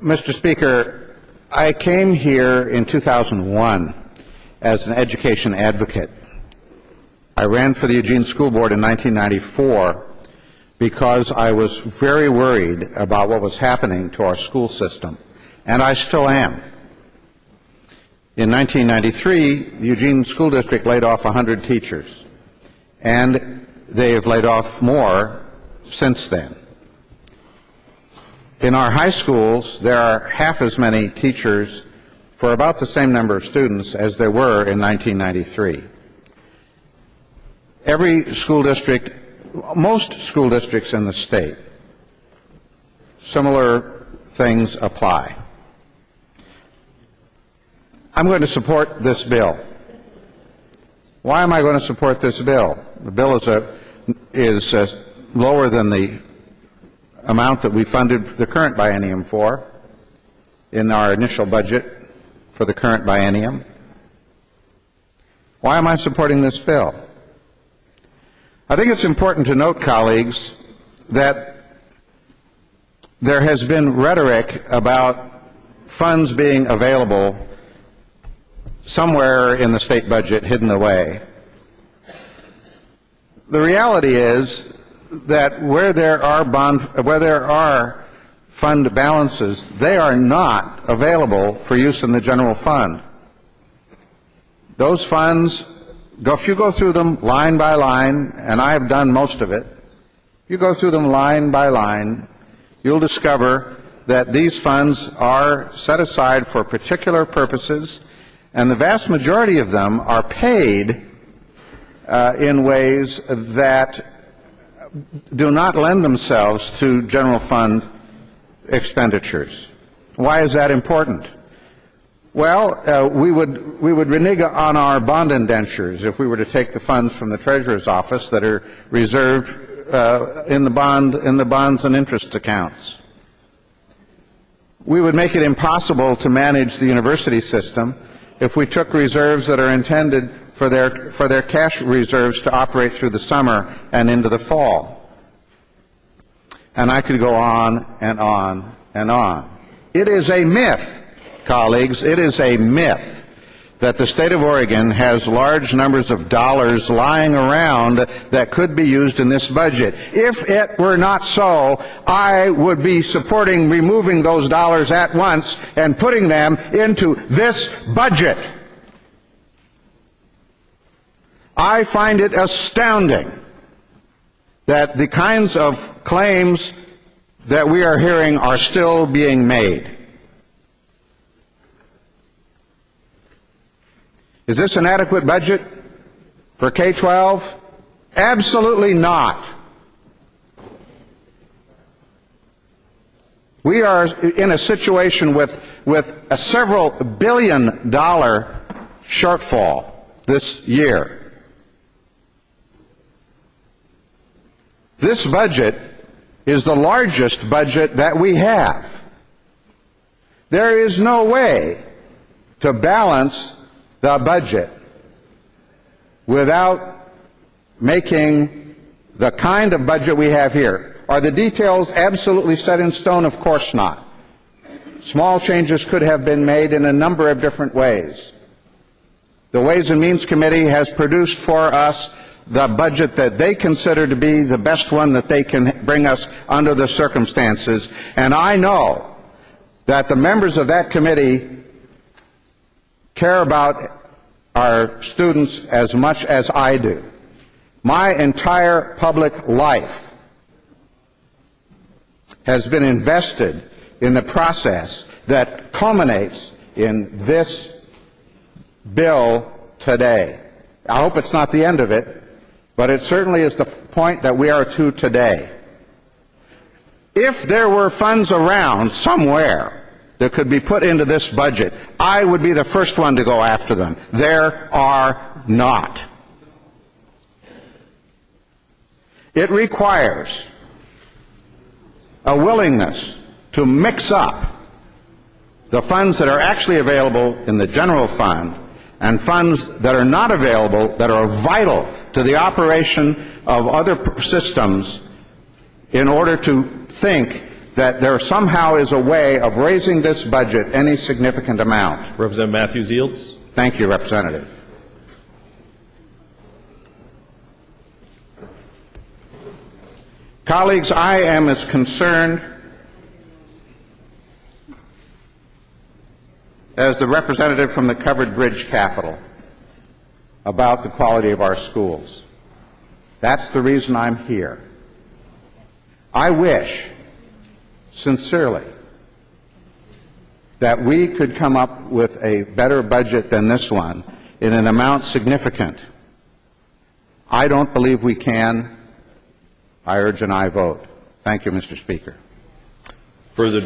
Mr. Speaker, I came here in 2001 as an education advocate. I ran for the Eugene School Board in 1994 because I was very worried about what was happening to our school system, and I still am. In 1993, the Eugene School District laid off 100 teachers, and they have laid off more since then. In our high schools, there are half as many teachers for about the same number of students as there were in 1993. Every school district, most school districts in the state, similar things apply. I'm going to support this bill. Why am I going to support this bill? The bill is lower than the amount that we funded the current biennium for in our initial budget for the current biennium. Why am I supporting this bill? I think it's important to note, colleagues, that there has been rhetoric about funds being available somewhere in the state budget hidden away. The reality is that where there are fund balances, they are not available for use in the general fund. Those funds, if you go through them line by line, and I have done most of it, if you go through them line by line, you'll discover that these funds are set aside for particular purposes, and the vast majority of them are paid in ways that do not lend themselves to general fund expenditures. Why is that important? Well, we would renege on our bond indentures if we were to take the funds from the Treasurer's office that are reserved in the bonds and interest accounts. We would make it impossible to manage the university system if we took reserves that are intended for their cash reserves to operate through the summer and into the fall. And I could go on and on and on. It is a myth, colleagues, it is a myth that the state of Oregon has large numbers of dollars lying around that could be used in this budget. If it were not so, I would be supporting removing those dollars at once and putting them into this budget. I find it astounding that the kinds of claims that we are hearing are still being made. Is this an adequate budget for K-12? Absolutely not. We are in a situation with a several billion-dollar shortfall this year. This budget is the largest budget that we have. There is no way to balance the budget without making the kind of budget we have here. Are the details absolutely set in stone? Of course not. Small changes could have been made in a number of different ways. The Ways and Means Committee has produced for us the budget that they consider to be the best one that they can bring us under the circumstances. And I know that the members of that committee care about our students as much as I do. My entire public life has been invested in the process that culminates in this bill today. I hope it's not the end of it, but it certainly is the point that we are to today. If there were funds around somewhere that could be put into this budget, I would be the first one to go after them. There are not. It requires a willingness to mix up the funds that are actually available in the general fund and funds that are not available, that are vital to the operation of other systems, in order to think that there somehow is a way of raising this budget any significant amount. Representative Matthews yields. Thank you, Representative. Colleagues, I am as concerned as the representative from the covered bridge capital about the quality of our schools. That's the reason I'm here. I wish, sincerely, that we could come up with a better budget than this one in an amount significant. I don't believe we can. I urge an aye vote. Thank you, Mr. Speaker. Further